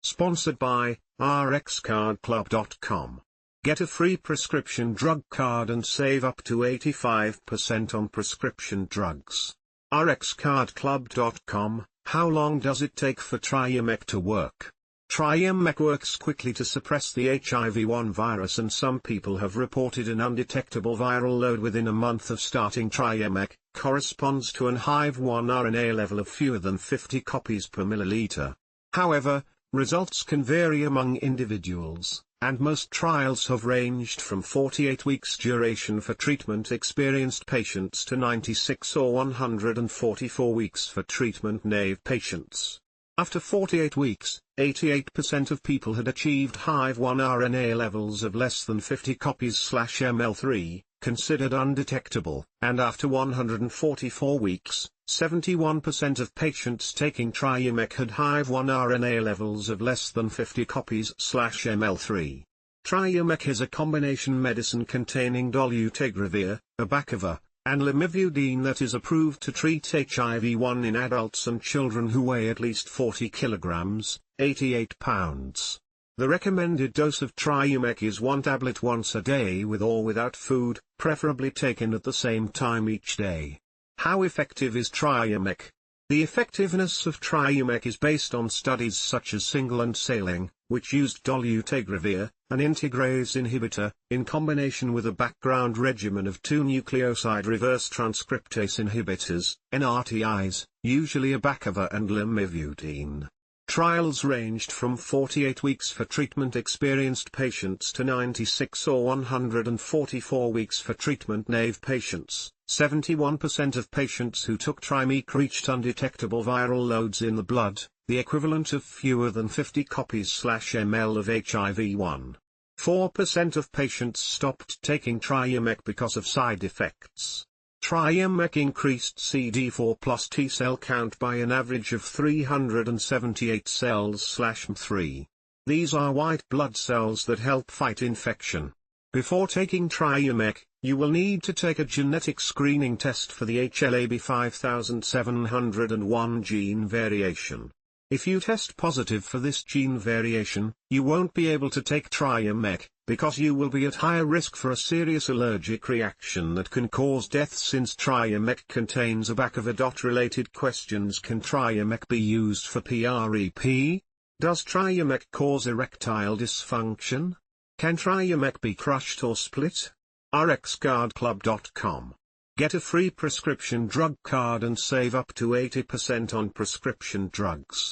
Sponsored by RxCardClub.com. Get a free prescription drug card and save up to 85% on prescription drugs. RxCardClub.com. How long does it take for Triumeq to work? Triumeq works quickly to suppress the HIV-1 virus, and some people have reported an undetectable viral load within a month of starting Triumeq, corresponds to an HIV-1 RNA level of fewer than 50 copies per milliliter. However, results can vary among individuals, and most trials have ranged from 48 weeks duration for treatment-experienced patients to 96 or 144 weeks for treatmentnave patients. After 48 weeks, 88% of people had achieved HIV-1 RNA levels of less than 50 copies/ml3, considered undetectable, and after 144 weeks, 71% of patients taking Triumeq had HIV-1 RNA levels of less than 50 copies/ml3. Triumeq is a combination medicine containing dolutegravir, abacavir, and lamivudine that is approved to treat HIV-1 in adults and children who weigh at least 40 kilograms, 88 pounds. The recommended dose of Triumeq is 1 tablet once a day with or without food, preferably taken at the same time each day. How effective is Triumeq? The effectiveness of Triumeq is based on studies such as single and sailing, which used dolutegravir, an integrase inhibitor, in combination with a background regimen of 2 nucleoside reverse transcriptase inhibitors, NRTIs, usually abacavir and lamivudine. Trials ranged from 48 weeks for treatment-experienced patients to 96 or 144 weeks for treatmentnave patients. 71% of patients who took Trimeq reached undetectable viral loads in the blood, the equivalent of fewer than 50 copies/ml of HIV-1. 4% of patients stopped taking Triumeq because of side effects. Triumeq increased CD4 plus T cell count by an average of 378 cells/m3. These are white blood cells that help fight infection. Before taking Triumeq, you will need to take a genetic screening test for the HLAB 5701 gene variation. If you test positive for this gene variation, you won't be able to take Triumeq, because you will be at higher risk for a serious allergic reaction that can cause death since Triumeq contains abacavirRelated questions. Can Triumeq be used for PrEP? Does Triumeq cause erectile dysfunction? Can Triumeq be crushed or split? RxCardClub.com. Get a free prescription drug card and save up to 80% on prescription drugs.